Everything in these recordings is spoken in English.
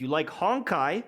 you like Honkai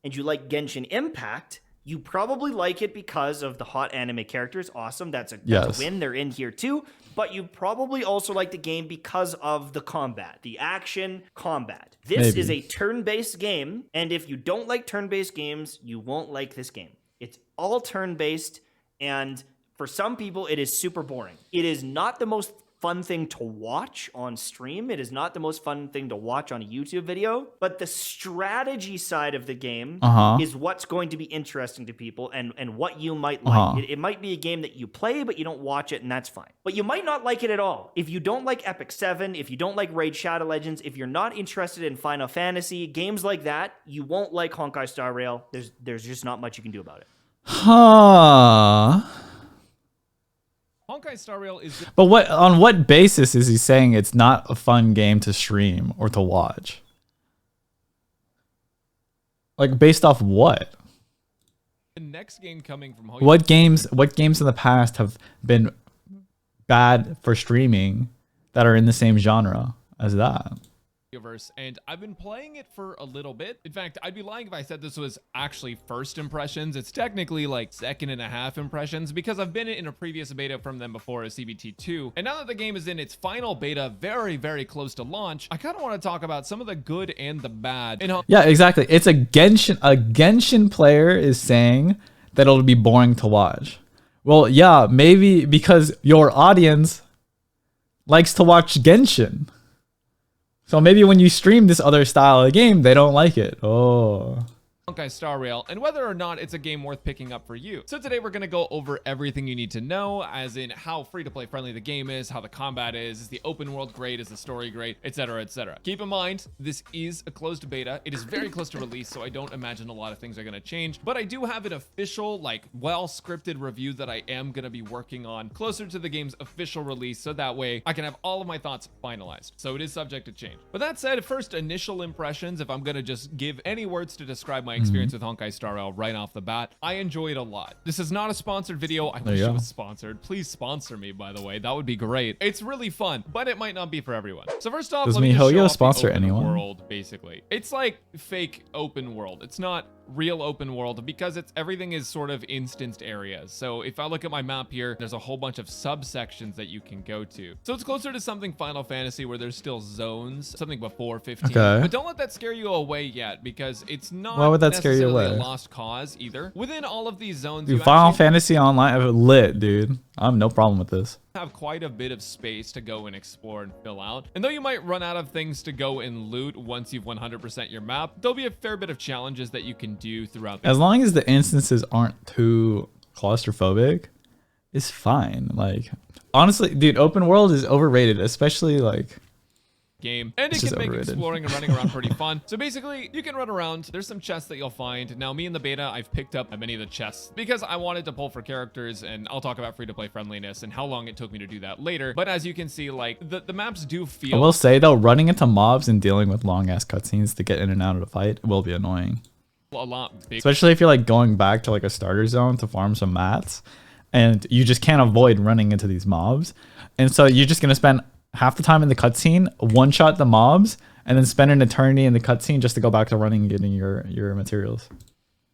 and you like Genshin Impact, you probably like it because of the hot anime characters. Awesome. That's a win. They're in here too. But you probably also like the game because of the combat, the action combat. This is a turn-based game. And if you don't like turn-based games, you won't like this game. It's all turn-based. And for some people, it is super boring. It is not the most fun thing to watch on stream. It is not the most fun thing to watch on a YouTube video, but the strategy side of the game is what's going to be interesting to people and what you might like. It might be a game that you play, but you don't watch it, and that's fine. But you might not like it at all. If you don't like Epic 7, if you don't like Raid Shadow Legends, if you're not interested in Final Fantasy, games like that, you won't like Honkai Star Rail. There's just not much you can do about it. Honkai Star Rail is... But on what basis is he saying it's not a fun game to stream or to watch? Like, based off what? The next game coming from... What games in the past have been bad for streaming that are in the same genre as that? And I've been playing it for a little bit. In fact, I'd be lying if I said this was actually first impressions. It's technically like second and a half impressions because I've been in a previous beta from them before as CBT2. And now that the game is in its final beta, very, very close to launch, I kind of want to talk about some of the good and the bad. Yeah, exactly. It's a Genshin player is saying that it'll be boring to watch. Well, yeah, maybe because your audience likes to watch Genshin. So maybe when you stream this other style of game, they don't like it. Oh. Honkai Star Rail, and whether or not it's a game worth picking up for you. So today we're going to go over everything you need to know, as in how free-to-play friendly the game is, how the combat is the open world great, is the story great, etc, etc. Keep in mind, this is a closed beta. It is very close to release, so I don't imagine a lot of things are going to change, but I do have an official, like, well-scripted review that I am going to be working on closer to the game's official release, so that way I can have all of my thoughts finalized. So it is subject to change. But that said, first initial impressions, if I'm going to just give any words to describe my experience with Honkai Star Rail right off the bat, I enjoy it a lot. This is not a sponsored video. I wish it was sponsored. Please sponsor me, by the way. That would be great. It's really fun, but it might not be for everyone. So first off, let me just show off sponsor the open anyone? world, basically. It's like fake open world. It's not real open world because everything is sort of instanced areas. So if I look at my map here, there's a whole bunch of subsections that you can go to. So it's closer to something Final Fantasy where there's still zones, something before 15. Okay. But don't let that scare you away yet because it's not Why would that scare you away? a lost cause either. Within all of these zones, Dude, Final Fantasy Online lit, dude. I have no problem with this. Have quite a bit of space to go and explore and fill out. And though you might run out of things to go and loot once you've 100% your map, there'll be a fair bit of challenges that you can do throughout. As long as the instances aren't too claustrophobic, it's fine. Like, honestly, dude, open world is overrated, especially like game, and it can make exploring and running around pretty fun. So basically, you can run around. There's some chests that you'll find. Now, me in the beta, I've picked up many of the chests because I wanted to pull for characters, and I'll talk about free-to-play friendliness and how long it took me to do that later. But as you can see, like, the maps do feel... I will say, though, running into mobs and dealing with long-ass cutscenes to get in and out of the fight will be annoying. A lot bigger. Especially if you're, like, going back to, like, a starter zone to farm some mats, and you just can't avoid running into these mobs. And so you're just going to spend half the time in the cutscene, one-shot the mobs, and then spend an eternity in the cutscene just to go back to running and getting your materials.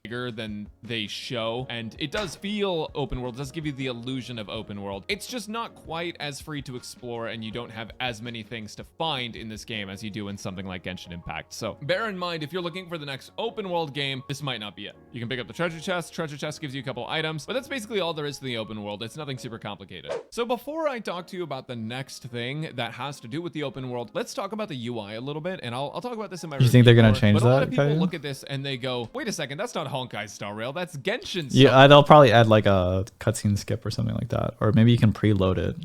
Bigger than they show, and it does feel open world. It does give you the illusion of open world. It's just not quite as free to explore, and you don't have as many things to find in this game as you do in something like Genshin Impact. So bear in mind, if you're looking for the next open world game, this might not be it. You can pick up the treasure chest. Treasure chest gives you a couple items, but that's basically all there is to the open world. It's nothing super complicated. So before I talk to you about the next thing that has to do with the open world, let's talk about the UI a little bit, and I'll talk about this in my review. You think they're gonna change that? But a lot of people look at this and they go, wait a second, that's not Honkai Star Rail, that's Genshin. Yeah, they'll probably add like a cutscene skip or something like that, or maybe you can preload it.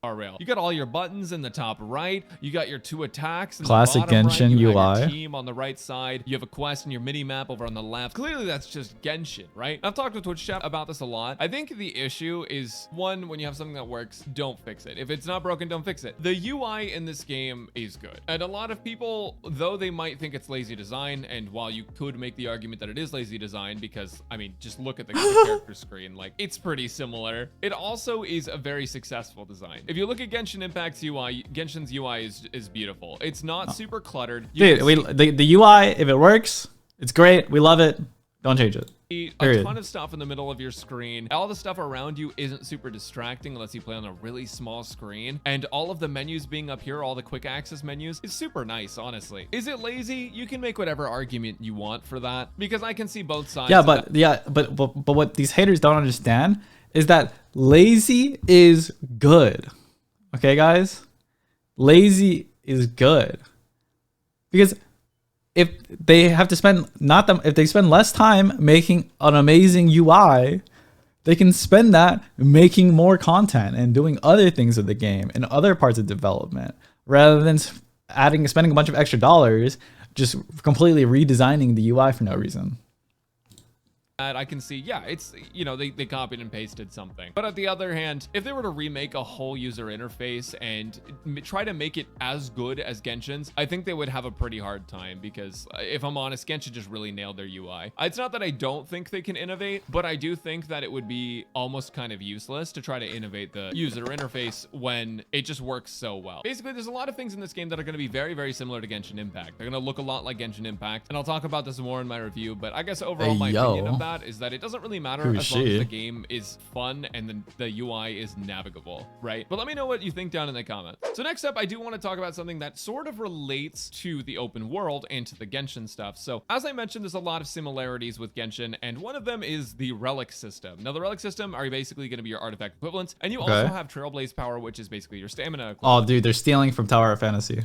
Rail. You got all your buttons in the top right. You got your two attacks in classic the bottom Genshin right. You UI. have your team on the right side. You have a quest in your mini map over on the left. Clearly, that's just Genshin, right? I've talked to Twitch chat about this a lot. I think the issue is one, when you have something that works, don't fix it. If it's not broken, don't fix it. The UI in this game is good, and a lot of people, though they might think it's lazy design, and while you could make the argument that it is lazy design, because I mean, just look at the character screen, like it's pretty similar. It also is a very successful design. If you look at Genshin Impact's UI, Genshin's UI is beautiful. It's not super cluttered. Dude, the UI, if it works, it's great. We love it. Don't change it. A Period. ton of stuff in the middle of your screen. All the stuff around you isn't super distracting unless you play on a really small screen. And all of the menus being up here, all the quick access menus, is super nice, honestly. Is it lazy? You can make whatever argument you want for that, because I can see both sides. Yeah, but what these haters don't understand is that lazy is good. Okay, guys? Lazy is good. Because if they have to spend if they spend less time making an amazing UI, they can spend that making more content and doing other things with the game and other parts of development, rather than spending a bunch of extra dollars just completely redesigning the UI for no reason. I can see, yeah, it's, you know, they copied and pasted something. But on the other hand, if they were to remake a whole user interface and try to make it as good as Genshin's, I think they would have a pretty hard time, because if I'm honest, Genshin just really nailed their UI. It's not that I don't think they can innovate, but I do think that it would be almost kind of useless to try to innovate the user interface when it just works so well. Basically, there's a lot of things in this game that are going to be very, very similar to Genshin Impact. They're going to look a lot like Genshin Impact, and I'll talk about this more in my review, but I guess overall my opinion of that is that it doesn't really matter as long as the game is fun and the UI is navigable, right? But let me know what you think down in the comments. So next up, I do want to talk about something that sort of relates to the open world and to the Genshin stuff. So as I mentioned, there's a lot of similarities with Genshin, and one of them is the relic system. Now, the relic system are basically going to be your artifact equivalents, and you also have Trailblaze power, which is basically your stamina equivalent. Oh, dude, they're stealing from Tower of Fantasy.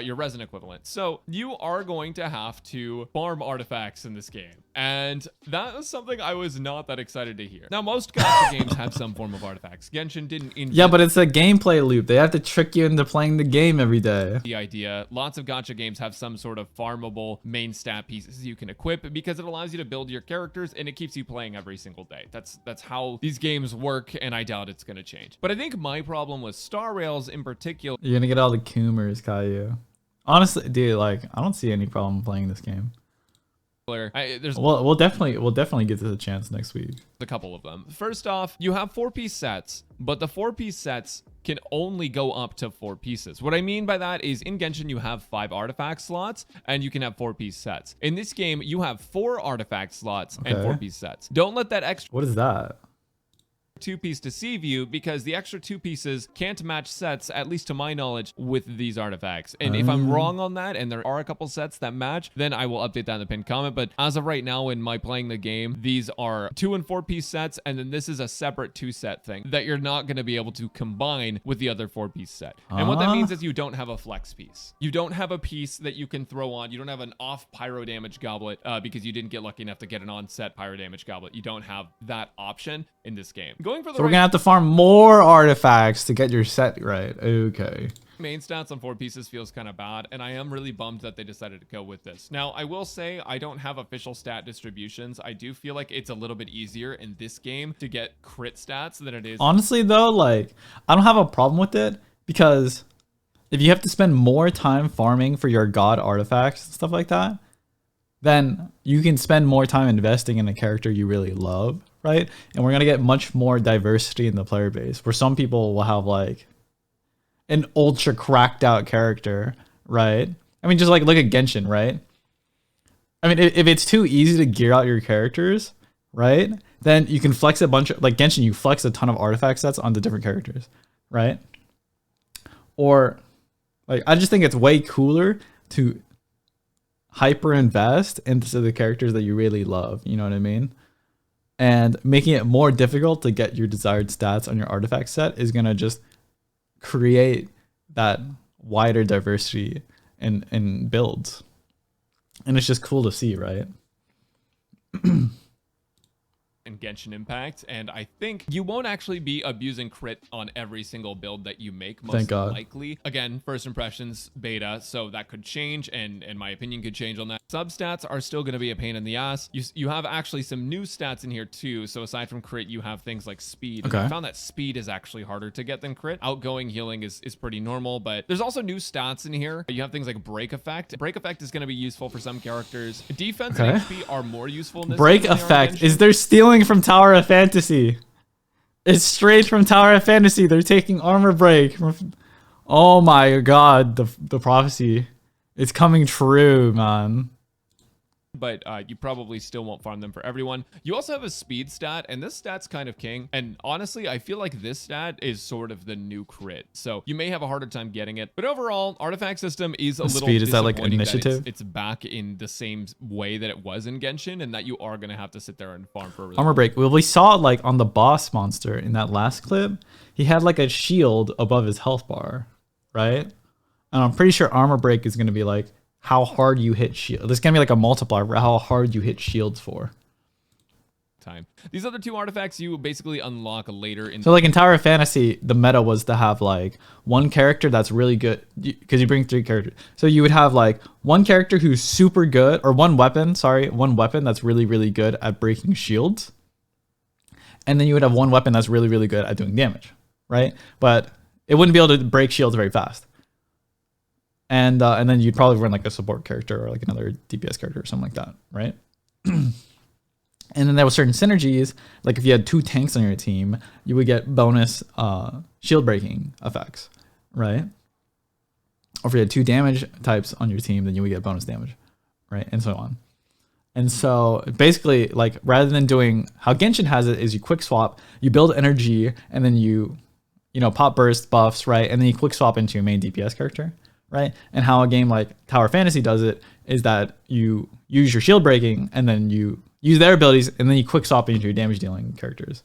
Your resin equivalent. So you are going to have to farm artifacts in this game. And that is something I was not that excited to hear. Now, most gacha games have some form of artifacts. Genshin didn't invent Yeah, but it's a gameplay loop. They have to trick you into playing the game every day. the idea. Lots of gacha games have some sort of farmable main stat pieces you can equip, because it allows you to build your characters and it keeps you playing every single day. That's how these games work, and I doubt it's going to change. But I think my problem with Star Rails in particular, You're gonna get all the Coomers, Caillou. Honestly, dude, like, I don't see any problem playing this game. there's We'll definitely get this a chance next week. a couple of them. First off, you have 4-piece sets, but the 4-piece sets can only go up to 4 pieces. What I mean by that is in Genshin, you have 5 artifact slots and you can have 4-piece sets. In this game, you have 4 artifact slots and 4-piece sets. Don't let that extra What is that? 2-piece deceive you, because the extra 2 pieces can't match sets, at least to my knowledge, with these artifacts. And if I'm wrong on that and there are a couple sets that match, then I will update that in the pinned comment. But as of right now, in my playing the game, these are 2- and 4-piece sets, and then this is a separate 2-set thing that you're not going to be able to combine with the other 4-piece set. And what that means is you don't have a flex piece. You don't have a piece that you can throw on. You don't have an off pyro damage goblet because you didn't get lucky enough to get an on-set pyro damage goblet. You don't have that option in this game. Going for the So we're gonna have to farm more artifacts to get your set right. Okay. main stats on 4 pieces feels kind of bad, and I am really bummed that they decided to go with this. Now, I will say I don't have official stat distributions. I do feel like it's a little bit easier in this game to get crit stats than it is. Honestly, though, like, I don't have a problem with it, because if you have to spend more time farming for your god artifacts and stuff like that, then you can spend more time investing in a character you really love, right? And we're gonna get much more diversity in the player base, where some people will have like an ultra cracked out character, right? I mean, just like look at Genshin, right? I mean, if it's too easy to gear out your characters, right? Then you can flex a bunch of, like Genshin, you flex a ton of artifact sets onto different characters, right? Or like, I just think it's way cooler to hyper invest into the characters that you really love, you know what I mean? And making it more difficult to get your desired stats on your artifact set is gonna just create that wider diversity in builds. And it's just cool to see, right? In Genshin Impact, and I think you won't actually be abusing crit on every single build that you make, most likely. Again, first impressions beta, so that could change, and my opinion could change on that. Substats are still going to be a pain in the ass. You have actually some new stats in here too, so aside from crit, you have things like speed. Okay. I found that speed is actually harder to get than crit. Outgoing healing is pretty normal, but there's also new stats in here. You have things like break effect. Break effect is going to be useful for some characters. Defense and HP are more useful in this break game than they are in effect Genshin. is they're stealing from Tower of Fantasy. It's straight from Tower of Fantasy. They're taking armor break. Oh my god, the prophecy. It's coming true, man. But you probably still won't farm them for everyone. You also have a speed stat, and this stat's kind of king. And honestly, I feel like this stat is sort of the new crit. So you may have a harder time getting it. But overall, artifact system is a little speed, is that like disappointing initiative? it's back in the same way that it was in Genshin, and that you are going to have to sit there and farm for a really Armor break. Well, we saw like on the boss monster in that last clip, he had like a shield above his health bar, right? And I'm pretty sure armor break is going to be like how hard you hit shield. There's gonna be like a multiplier for how hard you hit shields for. time. These other two artifacts you basically unlock later in. So like in Tower of Fantasy, the meta was to have like one character that's really good, because you bring 3 characters. So you would have like one character who's super good, or one weapon that's really, really good at breaking shields. And then you would have one weapon that's really, really good at doing damage, right? But it wouldn't be able to break shields very fast. And then you'd probably run like a support character or like another DPS character or something like that, right? And then there were certain synergies, like if you had 2 tanks on your team, you would get bonus shield breaking effects, right? Or if you had 2 damage types on your team, then you would get bonus damage, right? And so on. And so basically, like rather than doing how Genshin has it, is you quick swap, you build energy, and then you pop burst buffs, right? And then you quick swap into your main DPS character, right? And how a game like Tower Fantasy does it is that you use your shield breaking, and then you use their abilities, and then you quick swap into your damage dealing characters,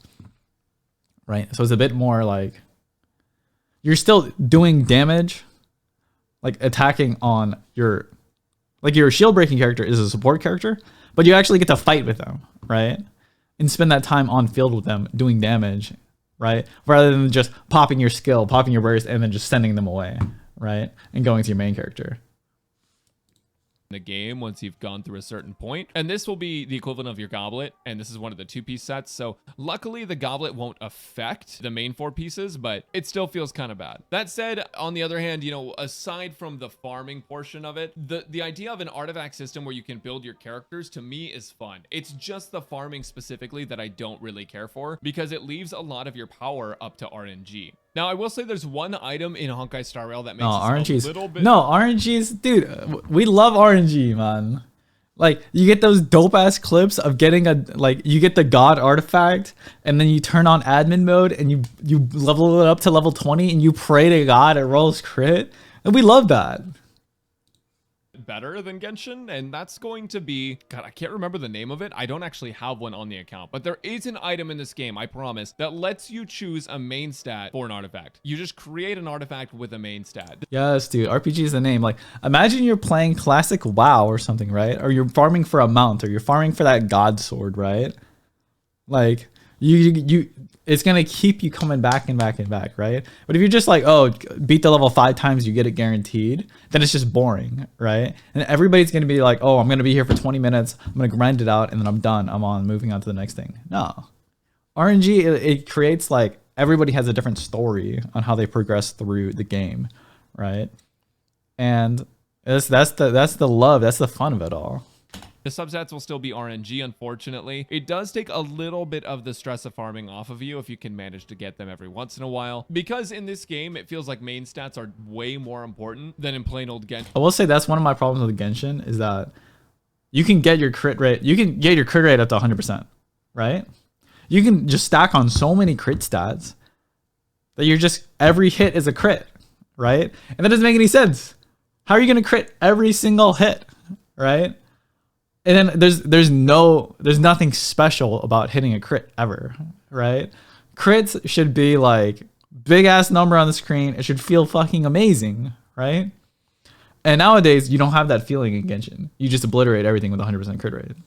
right? So it's a bit more like you're still doing damage, like attacking on your shield breaking character is a support character, but you actually get to fight with them, right? And spend that time on field with them doing damage, right? Rather than just popping your skill, popping your burst, and then just sending them away, right? And going to your main character. The game once you've gone through a certain point, and this will be the equivalent of your goblet, and this is one of the 2-piece sets. So luckily the goblet won't affect the main 4 pieces, but it still feels kind of bad. That said, on the other hand, aside from the farming portion of it, the idea of an artifact system where you can build your characters, to me, is fun. It's just the farming specifically that I don't really care for, because it leaves a lot of your power up to RNG. Now, I will say there's one item in Honkai Star Rail that makes it a little bit... No, RNG's... Dude, we love RNG, man. Like, you get those dope-ass clips of getting you get the God artifact, and then you turn on admin mode, and you level it up to level 20, and you pray to God it rolls crit. And we love that. Better than Genshin, and that's going to be, God, I can't remember the name of it. I don't actually have one on the account, but there is an item in this game, I promise, that lets you choose a main stat for an artifact. You just create an artifact with a main stat. Yes, dude, RPG is the name. Like, imagine you're playing classic WoW or something, right? Or you're farming for a mount, or you're farming for that God sword, right? Like, it's gonna keep you coming back and back and back, right? But if you're just like, oh, beat the level 5 times, you get it guaranteed, then it's just boring, right? And everybody's gonna be like, oh, I'm gonna be here for 20 minutes, I'm gonna grind it out, and then I'm done. I'm moving on to the next thing. No, RNG it creates like everybody has a different story on how they progress through the game, right? And that's the love, that's the fun of it all. The substats will still be RNG, unfortunately. It does take a little bit of the stress of farming off of you if you can manage to get them every once in a while. Because in this game, it feels like main stats are way more important than in plain old Genshin. I will say that's one of my problems with Genshin is that you can get your crit rate, up to 100%, right? You can just stack on so many crit stats that every hit is a crit, right? And that doesn't make any sense. How are you going to crit every single hit, right? And then there's nothing special about hitting a crit ever, right? Crits should be like big ass number on the screen. It should feel fucking amazing, right? And nowadays you don't have that feeling in Genshin. You just obliterate everything with 100% crit rate.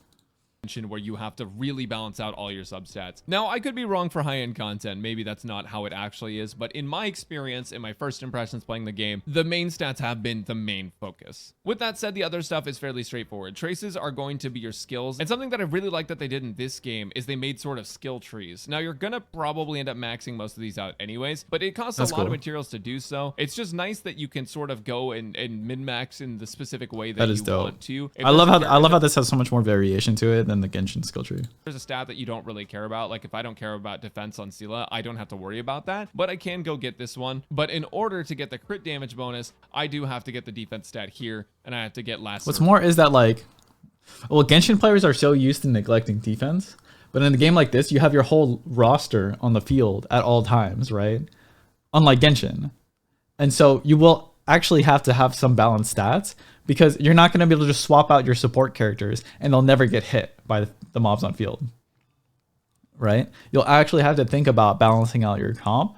Where you have to really balance out all your substats. Now, I could be wrong for high-end content. Maybe that's not how it actually is, but in my experience, in my first impressions playing the game, the main stats have been the main focus. With that said, the other stuff is fairly straightforward. Traces are going to be your skills, and something that I really like that they did in this game is they made sort of skill trees. Now, you're gonna probably end up maxing most of these out anyways, but it costs a lot of materials to do so. It's just nice that you can sort of go and min-max in the specific way that you want to. I love how this has so much more variation to it than the Genshin skill tree. There's a stat that you don't really care about. Like if I don't care about defense on Scylla, I don't have to worry about that, but I can go get this one. But in order to get the crit damage bonus, I do have to get the defense stat here, and I have to get last. What's more is that like, well, Genshin players are so used to neglecting defense, but in a game like this, you have your whole roster on the field at all times, right? Unlike Genshin. And so you will actually have to have some balanced stats, because you're not going to be able to just swap out your support characters and they'll never get hit by the mobs on field, right? You'll actually have to think about balancing out your comp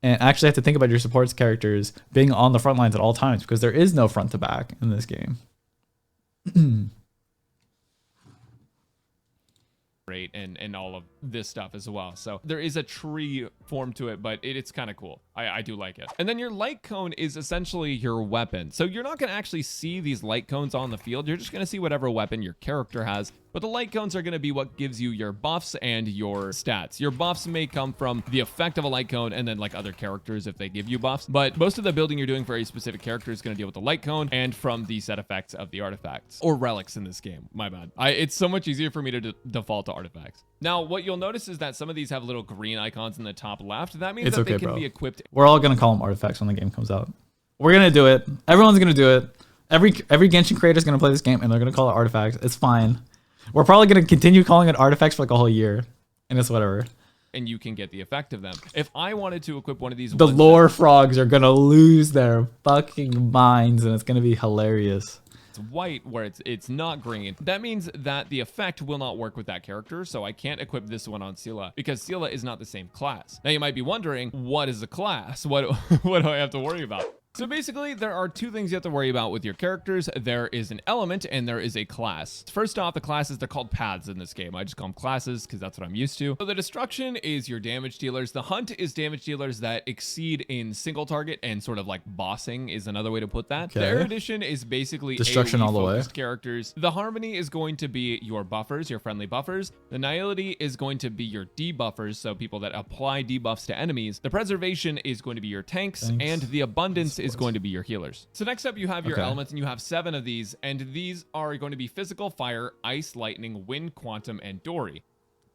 and actually have to think about your supports characters being on the front lines at all times, because there is no front to back in this game. And all of this stuff as well. So there is a tree form to it, but it's kind of cool. I do like it. And then your light cone is essentially your weapon. So you're not going to actually see these light cones on the field. You're just going to see whatever weapon your character has. But the light cones are going to be what gives you your buffs and your stats. Your buffs may come from the effect of a light cone and then like other characters if they give you buffs. But most of the building you're doing for a specific character is going to deal with the light cone and from the set effects of the artifacts or relics in this game. My bad. It's so much easier for me to default to artifacts. Now, what you'll notice is that some of these have little green icons in the top left. That means that they can be equipped. We're all going to call them artifacts when the game comes out. We're going to do it. Everyone's going to do it. Every Genshin creator is going to play this game and they're going to call it artifacts. It's fine. We're probably going to continue calling it artifacts for like a whole year. And it's whatever. And you can get the effect of them. If I wanted to equip one of these... The lore frogs are going to lose their fucking minds and it's going to be hilarious. It's white where it's not green. That means that the effect will not work with that character, so I can't equip this one on Scylla because Scylla is not the same class. Now you might be wondering, what is a class? What do I have to worry about? So basically, there are two things you have to worry about with your characters. There is an element and there is a class. First off, the classes, they're called paths in this game. I just call them classes because that's what I'm used to. So the destruction is your damage dealers. The hunt is damage dealers that exceed in single target and sort of like bossing is another way to put that. Okay. The erudition is basically destruction all the way. Characters. The harmony is going to be your buffers, your friendly buffers. The nihility is going to be your debuffers, so people that apply debuffs to enemies. The preservation is going to be your tanks. And the abundance is going to be your healers. So next up you have your elements, and you have 7 of these, and these are going to be physical, fire, ice, lightning, wind, quantum, and Dory.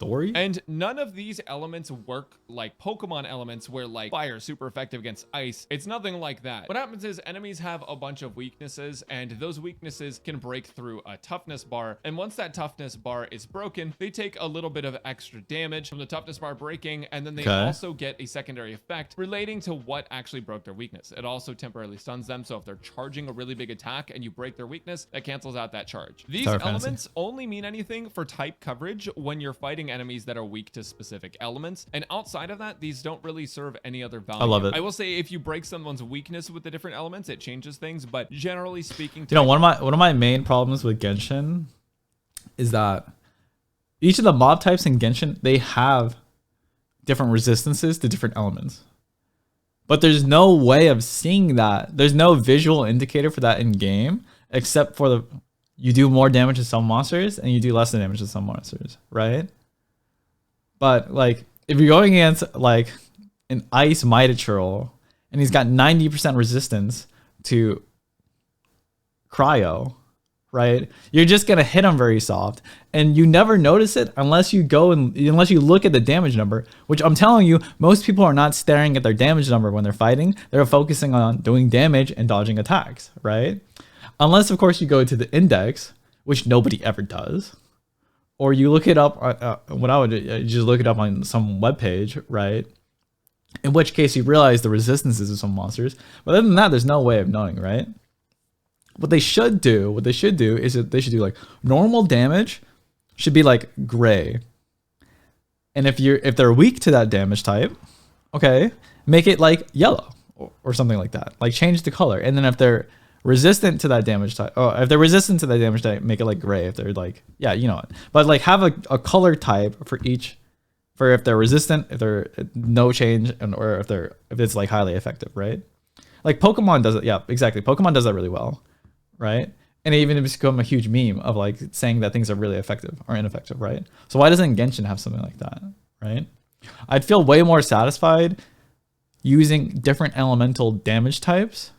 And none of these elements work like Pokemon elements where like fire is super effective against ice. It's nothing like that. What happens is enemies have a bunch of weaknesses, and those weaknesses can break through a toughness bar. And once that toughness bar is broken, they take a little bit of extra damage from the toughness bar breaking, and then they also get a secondary effect relating to what actually broke their weakness. It also temporarily stuns them, so if they're charging a really big attack and you break their weakness, that cancels out that charge. These elements only mean anything for type coverage when you're fighting enemies that are weak to specific elements, and outside of that, these don't really serve any other value. I love it. I will say if you break someone's weakness with the different elements, it changes things, but generally speaking, you know, one of my main problems with Genshin is that each of the mob types in Genshin, they have different resistances to different elements, but there's no way of seeing that. There's no visual indicator for that in game, except for you do more damage to some monsters and you do less damage to some monsters, right? But like if you're going against like an ice Mitochurl and he's got 90% resistance to cryo, right? You're just gonna hit him very soft, and you never notice it unless you look at the damage number, which I'm telling you, most people are not staring at their damage number when they're fighting. They're focusing on doing damage and dodging attacks, right? Unless of course you go to the index, which nobody ever does. Or you look it up, what I would just look it up on some webpage, right? In which case you realize the resistances of some monsters. But other than that, there's no way of knowing, right? What they should do is that they should do like normal damage should be like gray. And if they're weak to that damage type, okay, make it like yellow or something like that. Like change the color. And then if they're resistant to that damage type, or if they're resistant to that damage type, make it like gray. If they're like, yeah, you know it. But like have a color type for each, for if they're resistant, if they're no change, and or if it's like highly effective, right? Like Pokemon does it. Yeah, exactly. Pokemon does that really well, right? And even it's become a huge meme of like saying that things are really effective or ineffective, right? So why doesn't Genshin have something like that, right? I'd feel way more satisfied using different elemental damage types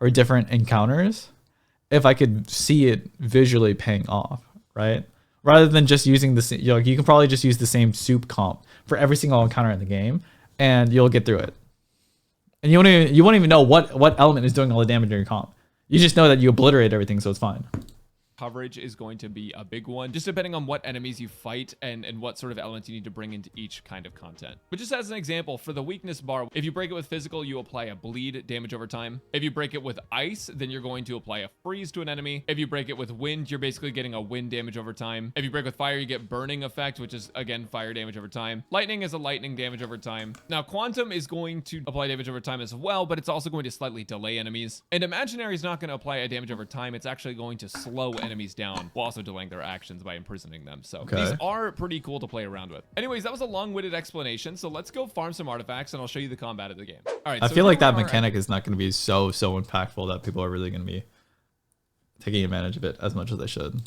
or different encounters if I could see it visually paying off, right? rather than just using the same. You can probably just use the same soup comp for every single encounter in the game, and you'll get through it. And you won't even know what element is doing all the damage in your comp. You just know that you obliterate everything, so it's fine. Coverage is going to be a big one, just depending on what enemies you fight and what sort of elements you need to bring into each kind of content. But just as an example, for the weakness bar, if you break it with physical, you apply a bleed damage over time. If you break it with ice, then you're going to apply a freeze to an enemy. If you break it with wind, you're basically getting a wind damage over time. If you break with fire, you get burning effect, which is again fire damage over time. Lightning is a lightning damage over time. Now quantum is going to apply damage over time as well, but it's also going to slightly delay enemies. And imaginary is not going to apply a damage over time. It's actually going to slow enemies down while also delaying their actions by imprisoning them. So these are pretty cool to play around with. Anyways, that was a long-winded explanation. So let's go farm some artifacts and I'll show you the combat of the game. All right. I feel like that mechanic is not going to be so impactful that people are really going to be taking advantage of it as much as they should.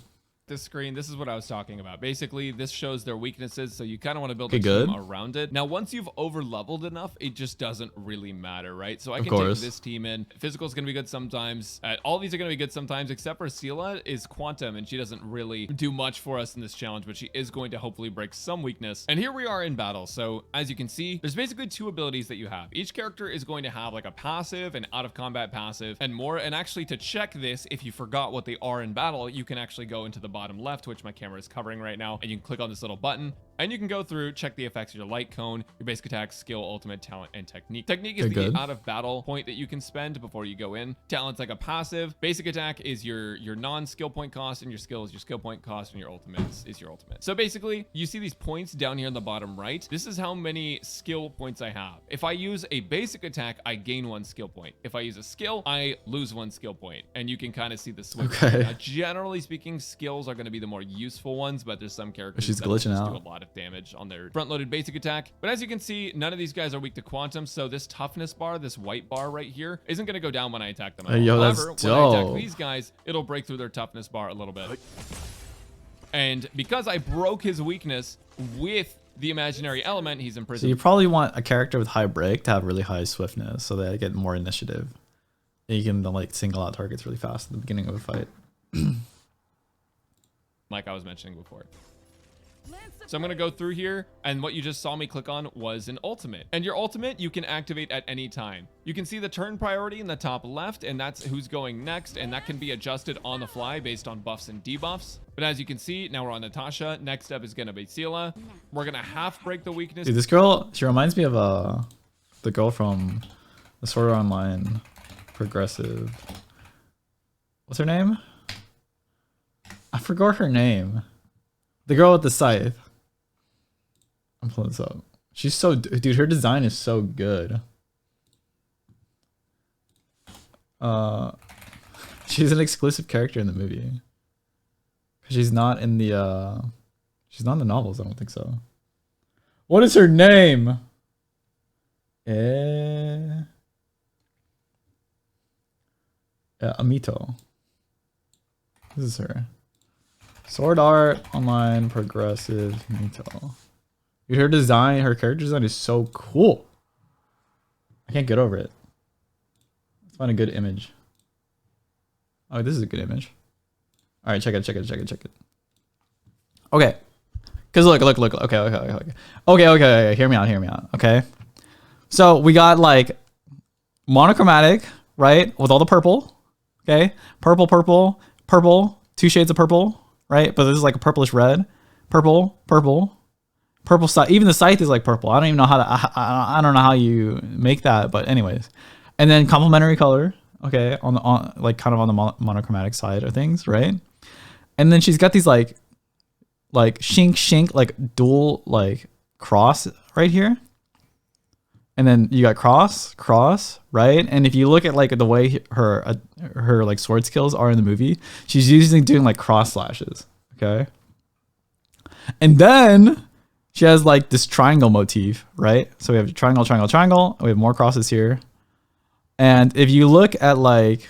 This screen, this is what I was talking about. Basically, this shows their weaknesses, so you kind of want to build a team around it. Now, once you've over-leveled enough, it just doesn't really matter, right? So I can take this team in. Physical is going to be good sometimes. All these are going to be good sometimes, except for Sela is Quantum, and she doesn't really do much for us in this challenge, but she is going to hopefully break some weakness. And here we are in battle. So as you can see, there's basically 2 abilities that you have. Each character is going to have like a passive, an out-of-combat passive, and more. And actually, to check this, if you forgot what they are in battle, you can actually go into the bottom left, which my camera is covering right now, and you can click on this little button and you can go through, check the effects of your light cone, your basic attack, skill, ultimate, talent, and technique. Technique is the out of battle point that you can spend before you go in. Talent's like a passive. Basic attack is your non-skill point cost, and your skill is your skill point cost, and your ultimate is your ultimate. So basically, you see these points down here in the bottom right. This is how many skill points I have. If I use a basic attack, I gain 1 skill point. If I use a skill, I lose 1 skill point. And you can kind of see the switch. Now, generally speaking, skills are going to be the more useful ones, but there's some characters that just do a lot of damage on their front-loaded basic attack. But as you can see, none of these guys are weak to quantum, so this toughness bar, this white bar right here, isn't going to go down when I attack them. However, when I attack these guys, it'll break through their toughness bar a little bit. And because I broke his weakness with the imaginary element, he's imprisoned. So you probably want a character with high break to have really high swiftness, so they get more initiative. And you can like single out targets really fast at the beginning of a fight. Like I was mentioning before. So I'm going to go through here, and what you just saw me click on was an ultimate. And your ultimate you can activate at any time. You can see the turn priority in the top left, and that's who's going next, and that can be adjusted on the fly based on buffs and debuffs. But as you can see, now we're on Natasha. Next up is going to be Sela. We're going to half break the weakness. Dude, this girl, she reminds me of the girl from the Sword Art Online Progressive. What's her name? I forgot her name. The girl with the scythe. I'm pulling this up. She's so... Dude, her design is so good. She's an exclusive character in the movie. She's not in the... She's not in the novels, I don't think so. What is her name? Yeah, Amito. This is her. Sword Art Online Progressive Mito. Dude, her design, her character design is so cool. I can't get over it. Let's find a good image. Oh, this is a good image. All right, check it. Okay. Because look. Okay. Hear me out. Okay. So we got like monochromatic, right? With all the purple. Okay. Purple. 2 shades of purple. Right, but this is like a purplish red, purple scythe. Even the scythe is like purple. I don't even know how to. I don't know how you make that, but anyways. And then complementary color, okay, on like kind of on the monochromatic side of things, right? And then she's got these like shink like dual like cross right here. And then you got cross, right? And if you look at like the way her like sword skills are in the movie, she's usually doing like cross slashes, okay? And then she has like this triangle motif, right? So we have triangle. We have more crosses here. And if you look at like,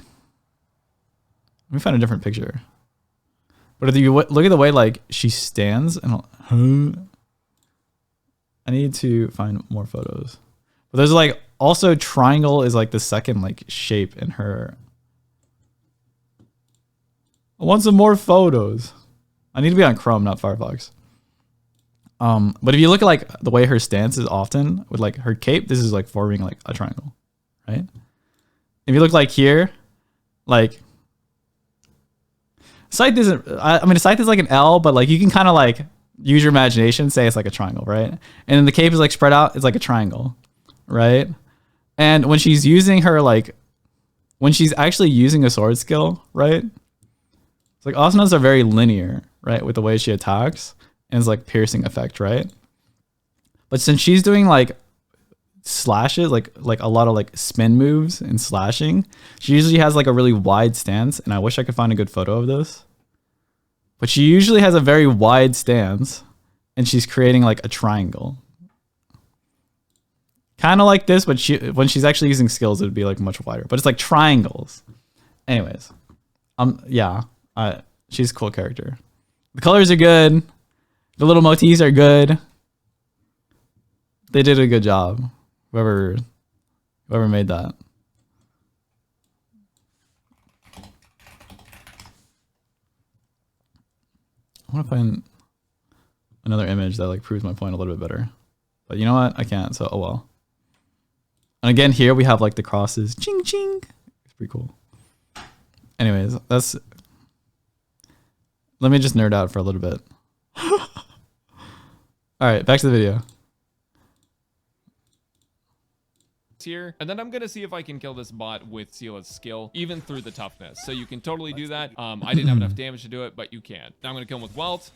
let me find a different picture. But if you look at the way like she stands, and I need to find more photos. But there's like also triangle is like the second like shape in her. I want some more photos. I need to be on Chrome, not Firefox. But if you look at like the way her stance is often with like her cape, this is like forming like a triangle, right? If you look like here, like Scythe isn't, I mean, Scythe is like an L, but like you can kind of like use your imagination, say it's like a triangle, right? And then the cape is like spread out, it's like a triangle, right? And when she's using her, like, when she's actually using a sword skill, right? It's like asanas are very linear, right? With the way she attacks. And it's like piercing effect, right? But since she's doing like slashes, like a lot of like spin moves and slashing, she usually has like a really wide stance. And I wish I could find a good photo of this. But she usually has a very wide stance and she's creating like a triangle. Kind of like this, but when she's actually using skills, it would be like much wider. But it's like triangles. Anyways, yeah, she's a cool character. The colors are good. The little motifs are good. They did a good job. Whoever made that. I want to find another image that like proves my point a little bit better. But you know what? I can't, so oh well. And again, here we have like the crosses. Ching ching. It's pretty cool. Anyways, let me just nerd out for a little bit. All right, back to the video. Here, and then I'm gonna see if I can kill this bot with Sela's skill, even through the toughness. So you can totally do that. I didn't have enough damage to do it, but you can. Now I'm gonna kill him with Welt.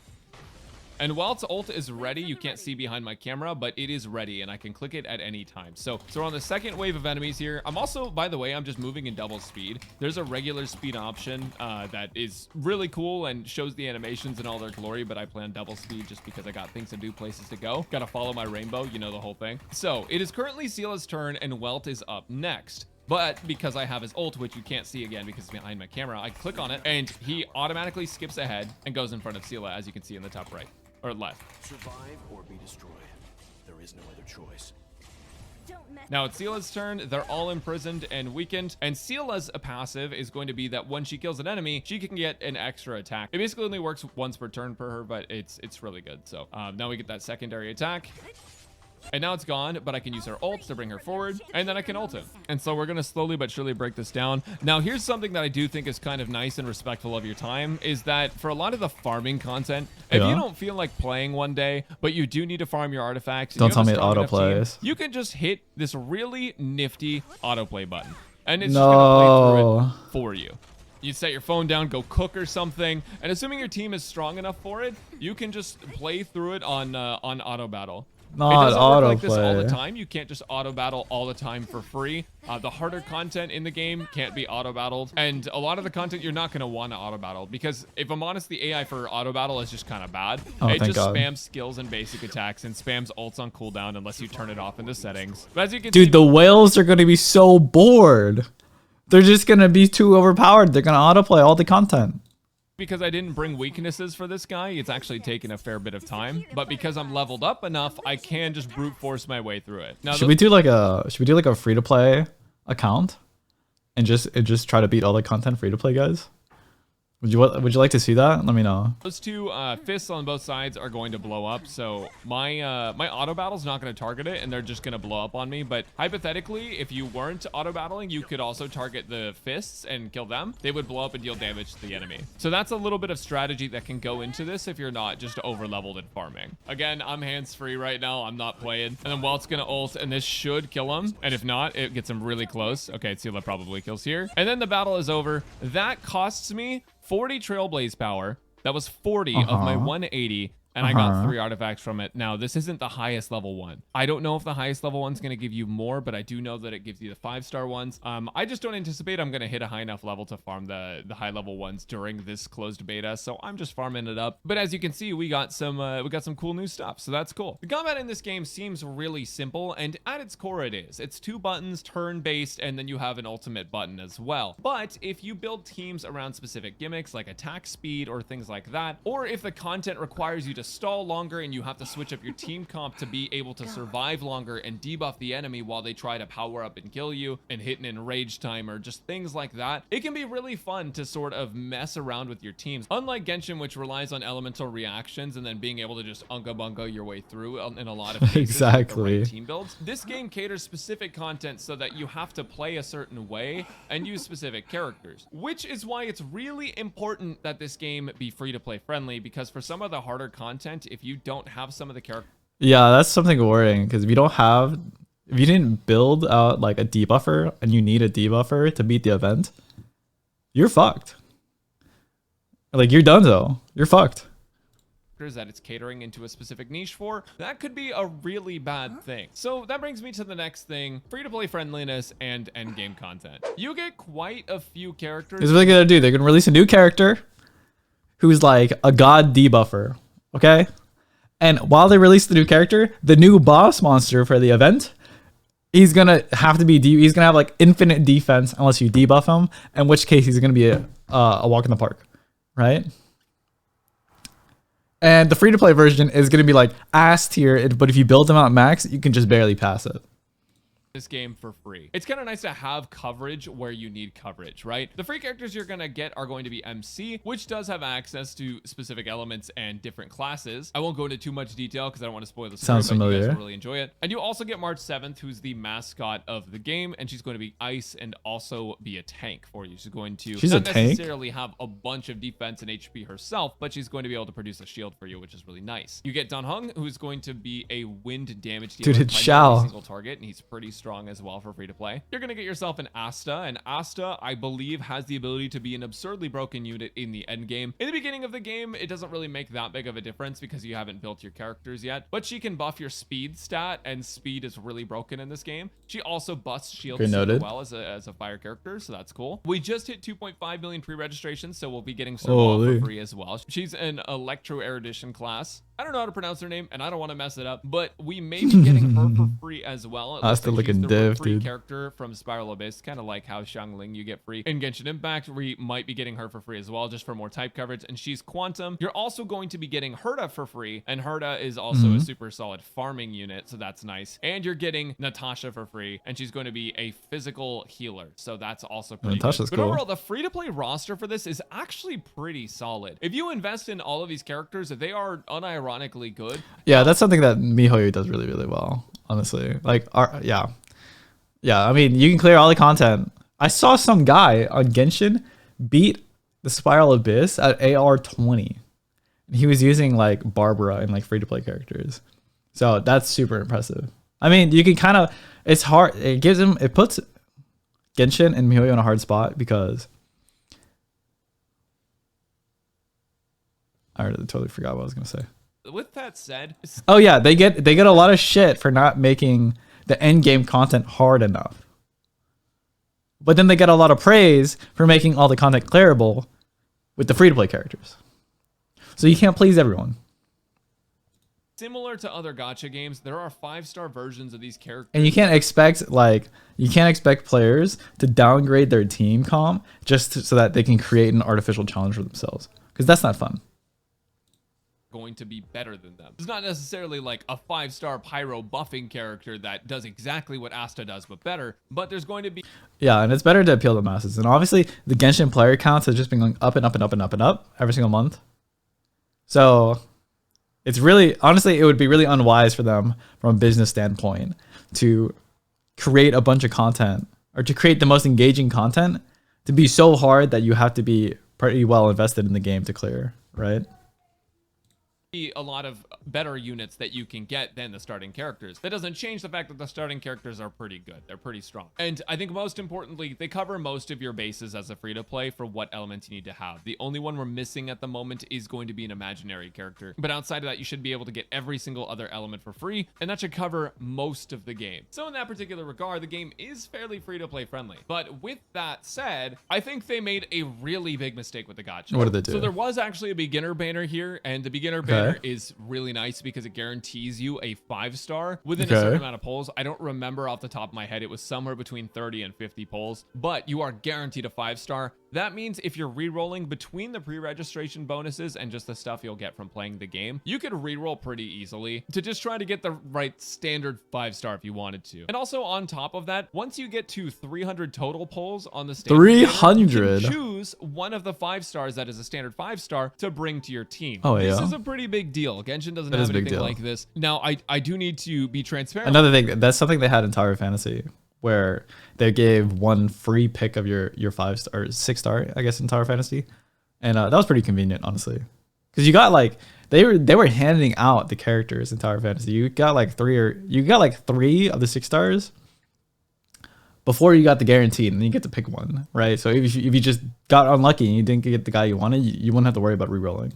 And Welt's ult is ready. You can't see behind my camera, but it is ready, and I can click it at any time. So we're on the second wave of enemies here. I'm also, by the way, I'm just moving in double speed. There's a regular speed option that is really cool and shows the animations in all their glory, but I plan double speed just because I got things to do, places to go. Gotta follow my rainbow, you know the whole thing. So it is currently Sela's turn, and Welt is up next. But because I have his ult, which you can't see again because it's behind my camera, I click on it, and he automatically skips ahead and goes in front of Sela, as you can see in the top right. Or left. Survive or be destroyed. There is no other choice. Now it's Sela's turn. They're all imprisoned and weakened. And Sela's passive is going to be that when she kills an enemy, she can get an extra attack. It basically only works once per turn per her, but it's really good. So now we get that secondary attack. And now it's gone, but I can use her ult to bring her forward, and then I can ult him. And so we're going to slowly but surely break this down. Now, here's something that I do think is kind of nice and respectful of your time, is that for a lot of the farming content, if you don't feel like playing one day, but you do need to farm your artifacts, don't tell me it autoplays. You can just hit this really nifty autoplay button, and it's just going to play through it for you. You set your phone down, go cook or something, and assuming your team is strong enough for it, you can just play through it on auto battle. Not it doesn't work like autoplay. this all the time. You can't just auto battle all the time for free. The harder content in the game can't be auto battled, and a lot of the content you're not going to want to auto battle because if I'm honest, the AI for auto battle is just kind of bad. It just spams skills and basic attacks and spams ults on cooldown unless you turn it off in the settings. But as you can see, the whales are going to be so bored. They're just going to be too overpowered. They're going to autoplay all the content. Because I didn't bring weaknesses for this guy, it's actually taken a fair bit of time. But because I'm leveled up enough, I can just brute force my way through it. Now, should we do like a free to play account and just try to beat all the content free to play guys? Would you like to see that? Let me know. Those two fists on both sides are going to blow up, so my auto battle's not going to target it, and they're just going to blow up on me. But hypothetically, if you weren't auto battling, you could also target the fists and kill them. They would blow up and deal damage to the enemy. So that's a little bit of strategy that can go into this if you're not just over leveled and farming. Again, I'm hands free right now. I'm not playing. And then Welt's going to ult, and this should kill him. And if not, it gets him really close. Okay, Sela probably kills here. And then the battle is over. That costs me 40 Trailblaze power. That was 40 of my 180, and I got 3 artifacts from it. Now, this isn't the highest level one. I don't know if the highest level one's going to give you more, but I do know that it gives you the 5-star ones. I just don't anticipate I'm going to hit a high enough level to farm the high level ones during this closed beta, so I'm just farming it up. But as you can see, we got some cool new stuff, so that's cool. The combat in this game seems really simple, and at its core it is. It's 2 buttons, turn-based, and then you have an ultimate button as well. But if you build teams around specific gimmicks like attack speed or things like that, or if the content requires you to stall longer and you have to switch up your team comp to be able to survive longer and debuff the enemy while they try to power up and kill you, and hit an enrage timer, just things like that. It can be really fun to sort of mess around with your teams. Unlike Genshin, which relies on elemental reactions and then being able to just unga bunga your way through in a lot of cases Exactly. with the right team builds. This game caters specific content so that you have to play a certain way and use specific characters, which is why it's really important that this game be free to play friendly, because for some of the harder content, if you don't have some of the characters, Yeah, that's something worrying, because if you didn't build out like a debuffer and you need a debuffer to beat the event, you're fucked. Like, you're done though. You're fucked. that it's catering into a specific niche for, that could be a really bad thing. So that brings me to the next thing: free-to-play friendliness and endgame content. You get quite a few characters. Here's what they're gonna do. They're gonna release a new character who's like a god debuffer, okay? And while they release the new character, the new boss monster for the event, he's gonna have to be he's gonna have like infinite defense unless you debuff him, in which case he's gonna be a walk in the park, right? And the free-to-play version is gonna be like ass tier, but if you build them out max, you can just barely pass it. This game for free. It's kind of nice to have coverage where you need coverage, right? The free characters you're gonna get are going to be MC, which does have access to specific elements and different classes. I won't go into too much detail because I don't want to spoil the story. Sounds but you familiar. guys will really enjoy it. And you also get March 7th, who's the mascot of the game, and she's going to be ice and also be a tank for you. She's going to She's not a tank? necessarily have a bunch of defense and HP herself, but she's going to be able to produce a shield for you, which is really nice. You get Hung, who's going to be a wind damage dealer. Dude, it's by every Shao. single target, and he's pretty strong as well for free to play. You're gonna get yourself an Asta, and Asta, I believe, has the ability to be an absurdly broken unit in the end game. In the beginning of the game, it doesn't really make that big of a difference because you haven't built your characters yet, but she can buff your speed stat, and speed is really broken in this game. She also busts shields Okay, super noted. well as a fire character, so that's cool. We just hit 2.5 million pre-registrations, so we'll be getting some off Holy. for free as well. She's an Electro Erudition class. I don't know how to pronounce her name, and I don't want to mess it up, but we may be getting her for free as well. It looks Asta like she's looking the div, free dude. character from Spiral Abyss, kind of like how Xiangling you get free in Genshin Impact. We might be getting her for free as well, just for more type coverage, and she's Quantum. You're also going to be getting Herta for free, and Herta is also a super solid farming unit, so that's nice. And you're getting Natasha for free, and she's going to be a physical healer, so that's also pretty Natasha's good. But cool. overall, the free-to-play roster for this is actually pretty solid. If you invest in all of these characters, they are unironically good. Yeah, that's something that MiHoYo does really, really well, honestly. Like, yeah. I mean, you can clear all the content. I saw some guy on Genshin beat the Spiral Abyss at AR 20. He was using like Barbara and like free-to-play characters. So that's super impressive. I mean, you can kind of, it's hard. It puts Genshin and MiHoYo in a hard spot because I totally forgot what I was going to say. With that said, Oh yeah, they get a lot of shit for not making the end game content hard enough. But then they get a lot of praise for making all the content clearable with the free-to-play characters. So you can't please everyone. similar to other gacha games, there are 5-star versions of these characters. And you can't expect players to downgrade their team comp just so that they can create an artificial challenge for themselves, because that's not fun. Going to be better than them. It's not necessarily like a 5-star pyro buffing character that does exactly what Asta does but better, but there's going to be Yeah, and it's better to appeal to masses. And obviously the Genshin player counts has just been going up and up and up and up and up every single month. So it's really, honestly, it would be really unwise for them from a business standpoint to create a bunch of content, or to create the most engaging content to be so hard that you have to be pretty well invested in the game to clear, right? a lot of better units that you can get than the starting characters. That doesn't change the fact that the starting characters are pretty good. They're pretty strong. And I think most importantly, they cover most of your bases as a free-to-play for what elements you need to have. The only one we're missing at the moment is going to be an imaginary character. But outside of that, you should be able to get every single other element for free, and that should cover most of the game. So in that particular regard, the game is fairly free-to-play friendly. But with that said, I think they made a really big mistake with the gacha. What did they do? So there was actually a beginner banner here, and the beginner banner there is really nice because it guarantees you a 5-star within a certain amount of polls. I don't remember off the top of my head. It was somewhere between 30 and 50 polls, but you are guaranteed a 5-star. That means if you're re-rolling between the pre-registration bonuses and just the stuff you'll get from playing the game, you could re-roll pretty easily to just try to get the right standard 5-star if you wanted to. And also on top of that, once you get to 300 total polls on the standard 300, you can choose one of the 5 stars that is a standard 5-star to bring to your team. Oh, this yeah. is a pretty big deal. Genshin doesn't have anything like this. Now, I do need to be transparent. Another thing, that's something they had in Tower Fantasy, where they gave one free pick of your 5-star or 6-star, I guess, in Tower Fantasy, and that was pretty convenient, honestly, because you got like they were handing out the characters in Tower Fantasy. You got like 3 of the 6 stars before you got the guaranteed, and then you get to pick one, right? So if you just got unlucky and you didn't get the guy you wanted, you wouldn't have to worry about re-rolling.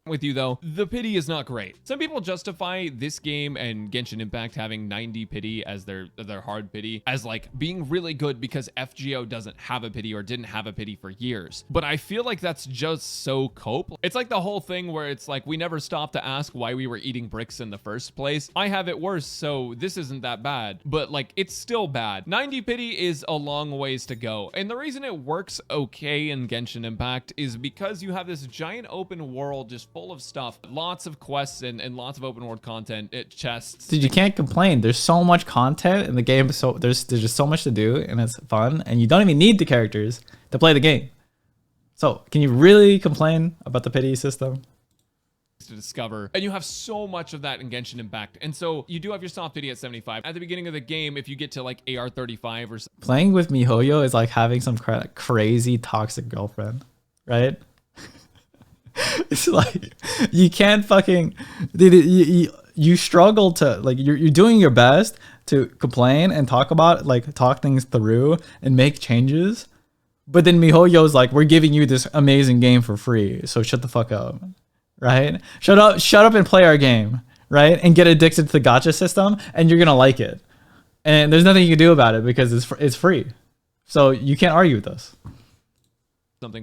With you though, the pity is not great. Some people justify this game and Genshin Impact having 90 pity as their hard pity as like being really good because FGO doesn't have a pity or didn't have a pity for years. But I feel like that's just so cope. It's like the whole thing where it's like we never stopped to ask why we were eating bricks in the first place. I have it worse, so this isn't that bad, but like it's still bad. 90 pity is a long ways to go. And the reason it works okay in Genshin Impact is because you have this giant open world just full of stuff, lots of quests and lots of open world content, chests. Dude, you can't complain. There's so much content in the game, so there's just so much to do, and it's fun, and you don't even need the characters to play the game. So can you really complain about the pity system? To discover, and you have so much of that in Genshin Impact. And so you do have your soft pity at 75 at the beginning of the game. If you get to like AR 35 or something, Playing with MiHoYo is like having some crazy toxic girlfriend, right? It's like you can't fucking, dude, you struggle to like, you're doing your best to complain and talk things through and make changes, but then MiHoYo's like, we're giving you this amazing game for free, so shut the fuck up, right? Shut up and play our game, right? And get addicted to the gacha system, and you're gonna like it, and there's nothing you can do about it because it's free, so you can't argue with us.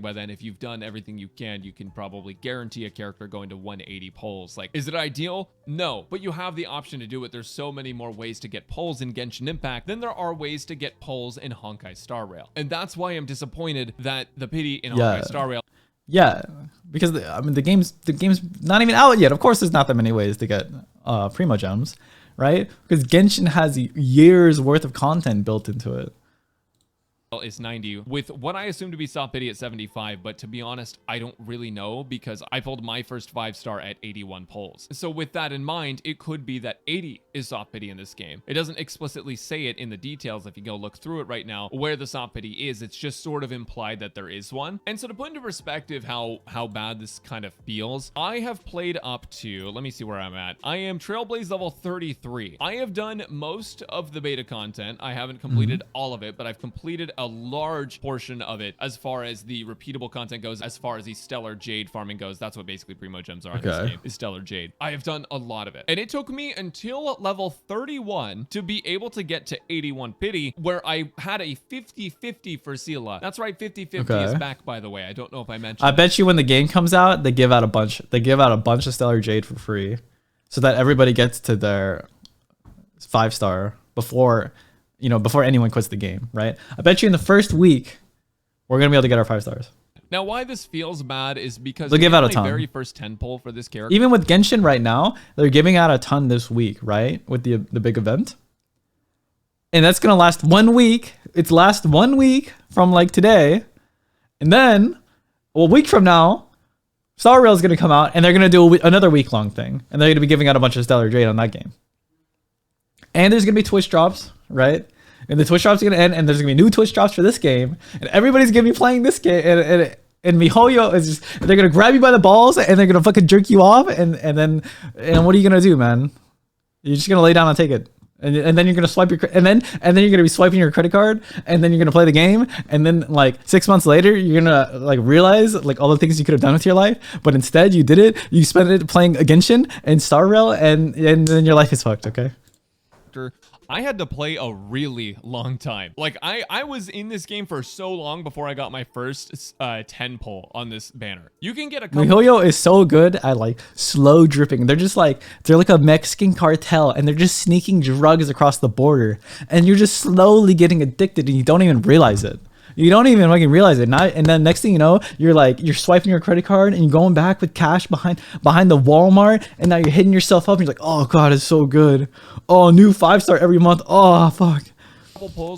by then, if you've done everything you can probably guarantee a character going to 180 polls. Like, is it ideal? No, but you have the option to do it. There's so many more ways to get polls in Genshin Impact than there are ways to get polls in Honkai Star Rail. And that's why I'm disappointed that the pity in Honkai Star Rail. Yeah, because the game's not even out yet. Of course, there's not that many ways to get Primo Gems, right? Because Genshin has years worth of content built into it. Is 90 with what I assume to be soft pity at 75, but to be honest, I don't really know because I pulled my first 5-star at 81 polls. So with that in mind, it could be that 80 is soft pity in this game. It doesn't explicitly say it in the details. If you go look through it right now, where the soft pity is, it's just sort of implied that there is one. And so to put into perspective how bad this kind of feels, I have played up to, let me see where I'm at. I am Trailblaze level 33. I have done most of the beta content. I haven't completed all of it, but I've completed a large portion of it as far as the repeatable content goes, as far as the stellar jade farming goes. That's what basically Primo Gems are in this game, is stellar jade. I have done a lot of it, and it took me until level 31 to be able to get to 81 pity, where I had a 50-50 for Sela. That's right, 50-50 is back, by the way. I don't know if I mentioned I bet you when the game comes out, they give out a bunch of stellar jade for free, so that everybody gets to their 5-star before anyone quits the game, right? I bet you in the first week, we're going to be able to get our 5 stars. Now, why this feels bad is because they'll give out a ton. Very first 10 poll for this character. Even with Genshin right now, they're giving out a ton this week, right? With the big event. And that's going to last 1 week. It's last 1 week from like today. And then, a week from now, Star Rail is going to come out and they're going to do another week-long thing. And they're going to be giving out a bunch of stellar jade on that game. And there's going to be Twitch drops, right? And the Twitch drops are going to end, and there's going to be new Twitch drops for this game. And everybody's going to be playing this game. And MiHoYo is just, they're going to grab you by the balls, and they're going to fucking jerk you off. And what are you going to do, man? You're just going to lay down and take it. And then you're going to swipe and then you're going to be swiping your credit card, and then you're going to play the game. And then like 6 months later, you're going to like realize like all the things you could have done with your life. But instead you did it. You spent it playing Genshin and Star Rail, and then your life is fucked, okay? I had to play a really long time. Like I was in this game for so long before I got my first 10 pull on this banner. You can get a couple. MiHoYo is so good at like slow dripping. They're like a Mexican cartel, and they're just sneaking drugs across the border, and you're just slowly getting addicted, and you don't even realize it. You don't even fucking realize it. And then next thing you know, you're swiping your credit card and you're going back with cash behind the Walmart, and now you're hitting yourself up and you're like, oh god, it's so good. Oh, new 5-star every month. Oh fuck.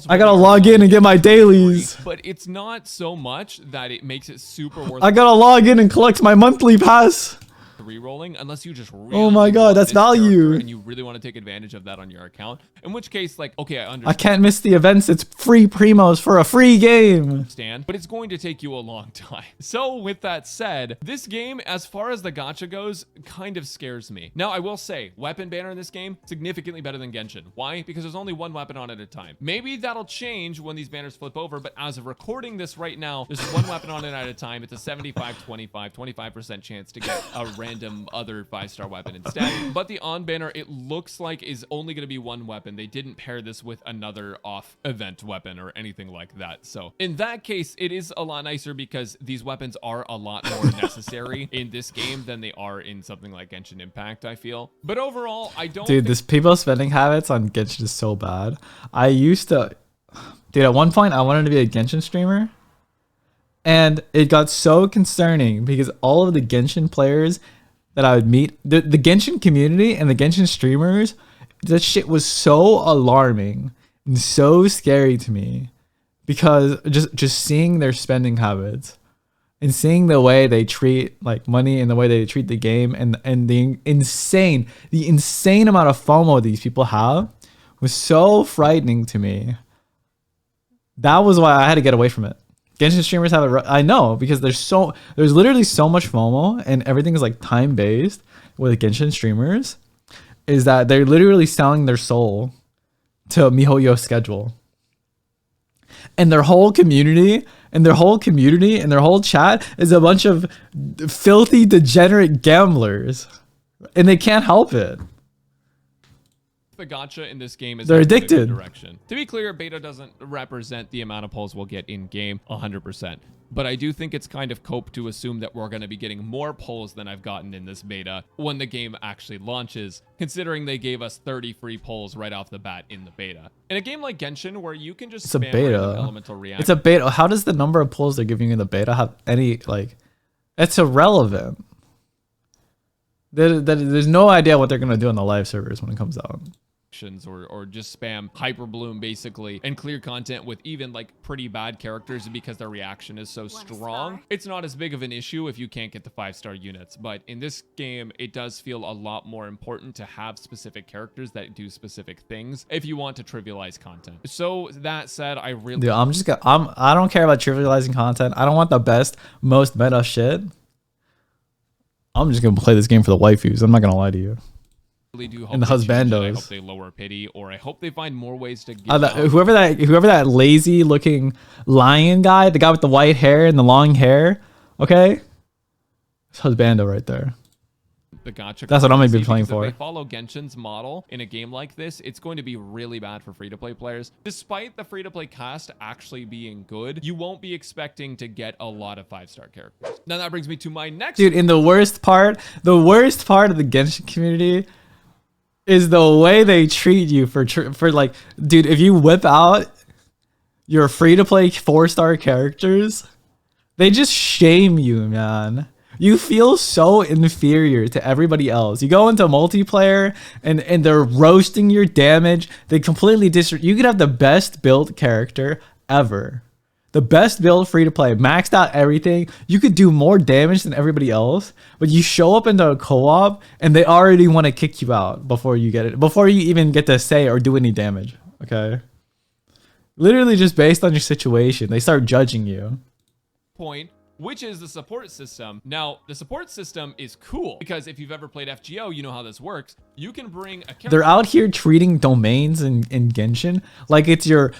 I gotta log in and get my dailies. But it's not so much that it makes it super worth. I gotta log in and collect my monthly pass. Re-rolling unless you just really oh my god, that's value, and you really want to take advantage of that on your account, in which case, like, okay, I understand. I can't miss the events. It's free primos for a free game, but it's going to take you a long time. So with that said, this game, as far as the gacha goes, kind of scares me. Now I will say, weapon banner in this game significantly better than Genshin. Why? Because there's only one weapon on at a time. Maybe that'll change when these banners flip over, but as of recording this right now, there's one weapon on it at a time. It's a 25% chance to get a random other 5-star weapon instead. But the on banner, it looks like is only going to be one weapon. They didn't pair this with another off event weapon or anything like that. So in that case, it is a lot nicer because these weapons are a lot more necessary in this game than they are in something like Genshin Impact, I feel. But overall, I don't dude, this people spending habits on Genshin is so bad. I used to, dude, at one point I wanted to be a Genshin streamer, and it got so concerning because all of the Genshin players that I would meet, the Genshin community and the Genshin streamers, that shit was so alarming and so scary to me, because just seeing their spending habits and seeing the way they treat like money and the way they treat the game, and the insane amount of FOMO these people have was so frightening to me. That was why I had to get away from it. Genshin streamers have it. I know, because there's literally so much FOMO, and everything is like time based with Genshin streamers, is that they're literally selling their soul to MiHoYo schedule. And their whole community and their whole chat is a bunch of filthy, degenerate gamblers, and they can't help it. The gacha in this game is they're addicted. Direction. To be clear, beta doesn't represent the amount of pulls we'll get in game 100%. But I do think it's kind of cope to assume that we're going to be getting more pulls than I've gotten in this beta when the game actually launches, considering they gave us 30 free pulls right off the bat in the beta. In a game like Genshin, where you can just spam random elemental reaction. It's a beta. How does the number of pulls they're giving you in the beta have any, like, it's irrelevant. There's no idea what they're going to do on the live servers when it comes out. Or just spam hyperbloom basically and clear content with even like pretty bad characters, because their reaction is so strong. It's not as big of an issue if you can't get the 5-star units, but in this game it does feel a lot more important to have specific characters that do specific things if you want to trivialize content. So that said, I don't care about trivializing content. I don't want the best, most meta shit. I'm just gonna play this game for the waifus. I'm not gonna lie to you. Do hope and the husbandos. I hope they lower pity, or I hope they find more ways to get whoever that lazy looking lion guy, the guy with the white hair and the long hair, okay, it's husbando right there. The gacha. That's what I'm gonna be playing for. If they follow Genshin's model in a game like this, it's going to be really bad for free-to-play players. Despite the free-to-play cast actually being good, you won't be expecting to get a lot of 5-star characters. Now that brings me to my next. Dude, in the worst part of the Genshin community is the way they treat you for like, dude, if you whip out your free-to-play 4-star characters, they just shame you, man. You feel so inferior to everybody else. You go into multiplayer and they're roasting your damage. They completely you could have the best built character ever. The best build free to play, maxed out everything. You could do more damage than everybody else, but you show up into a co-op and they already want to kick you out before you get it, before you even get to say or do any damage. Okay. Literally just based on your situation, they start judging you. Point, which is the support system. Now, the support system is cool because if you've ever played FGO, you know how this works. You can bring a character. They're out here treating domains in Genshin like it's your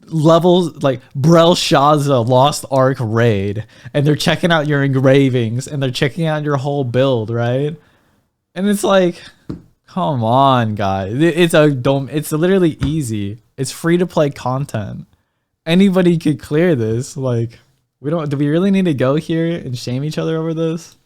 levels, like Brel Shah's Lost Ark raid, and they're checking out your engravings and they're checking out your whole build, right? And it's like, Come on, guys. It's literally easy. It's free to play content. Anybody could clear this. Like, do we really need to go here and shame each other over this?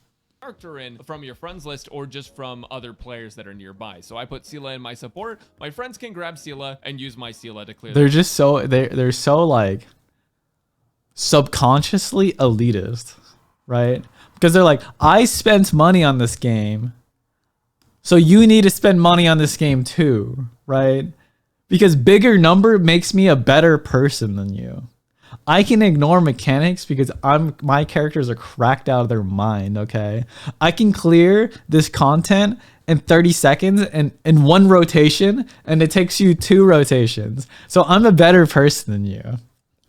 Character in from your friends list or just from other players that are nearby. So I put Sela in my support. My friends can grab Sela and use my Sela to clear. They're just so they're so like subconsciously elitist, right? Because they're like, I spent money on this game, so you need to spend money on this game too, right? Because bigger number makes me a better person than you. I can ignore mechanics because my characters are cracked out of their mind, okay? I can clear this content in 30 seconds and in one rotation, and it takes you 2 rotations. So I'm a better person than you.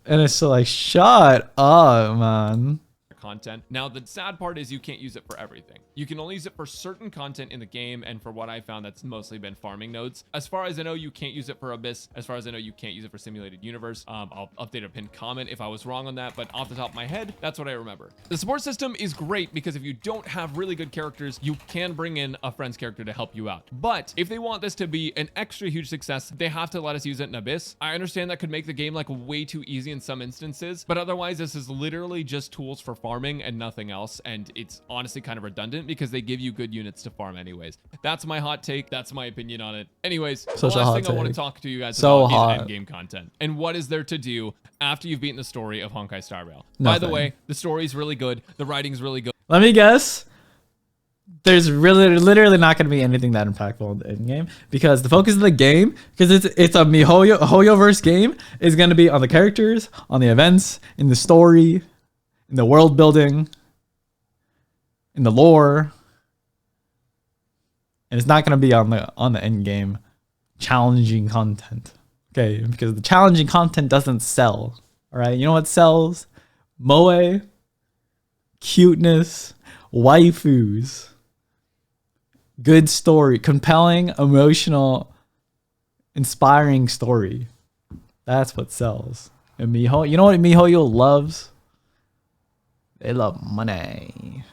And it's so like, shut up, man. Content. Now, the sad part is you can't use it for everything. You can only use it for certain content in the game, and for what I found, that's mostly been farming nodes. As far as I know, you can't use it for Abyss. As far as I know, you can't use it for Simulated Universe. I'll update a pinned comment if I was wrong on that, but off the top of my head, that's what I remember. The support system is great because if you don't have really good characters, you can bring in a friend's character to help you out. But if they want this to be an extra huge success, they have to let us use it in Abyss. I understand that could make the game like way too easy in some instances, but otherwise, this is literally just tools for farming and nothing else, and it's honestly kind of redundant because they give you good units to farm anyways. That's my hot take. That's my opinion on it. Anyways, the last thing I want to talk to you guys about is endgame content. And what is there to do after you've beaten the story of Honkai Star Rail? By the way, the story's really good. The writing's really good. Let me guess. There's literally not going to be anything that impactful in the end game because the focus of the game, because it's a Hoyoverse game, is going to be on the characters, on the events, in the story, in the world building, in the lore, and it's not going to be on the end game challenging content. Okay, because the challenging content doesn't sell. All right, you know what sells? Moe, cuteness, waifus, good story, compelling, emotional, inspiring story. That's what sells. And Miho, you know what MiHoYo loves? They love money.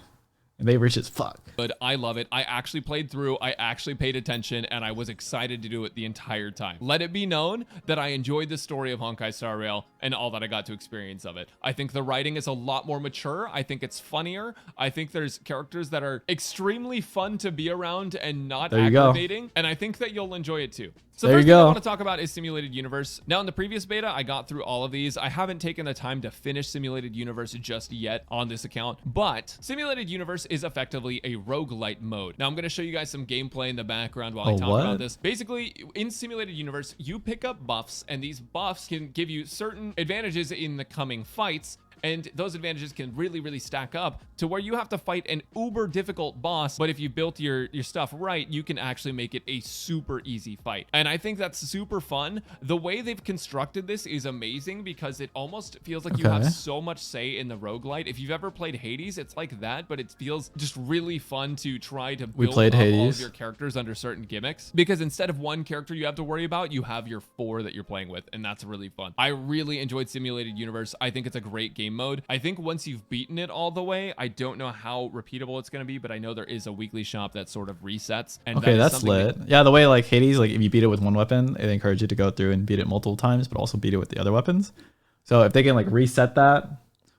And they rich as fuck. But I love it. I actually played through, I actually paid attention, and I was excited to do it the entire time. Let it be known that I enjoyed the story of Honkai Star Rail and all that I got to experience of it. I think the writing is a lot more mature. I think it's funnier. I think there's characters that are extremely fun to be around and not aggravating. And I think that you'll enjoy it too. So the first thing I want to talk about is Simulated Universe. Now, in the previous beta, I got through all of these. I haven't taken the time to finish Simulated Universe just yet on this account, but Simulated Universe is effectively a roguelite mode. Now, I'm going to show you guys some gameplay in the background while I talk about this. Basically, in Simulated Universe, you pick up buffs, and these buffs can give you certain advantages in the coming fights. And those advantages can really stack up to where you have to fight an uber difficult boss. But if you built your stuff right, you can actually make it a super easy fight. And I think that's super fun. The way they've constructed this is amazing because it almost feels like you have so much say in the roguelite. If you've ever played Hades, it's like that, but it feels just really fun to try to build up all of your characters under certain gimmicks. Because instead of one character you have to worry about, you have your 4 that you're playing with, and that's really fun. I really enjoyed Simulated Universe. I think it's a great game mode. I think once you've beaten it all the way, I don't know how repeatable it's going to be, but I know there is a weekly shop that sort of resets. And okay, that's lit. Yeah, the way like Hades, like if you beat it with one weapon, they encourage you to go through and beat it multiple times, but also beat it with the other weapons. So if they can like reset that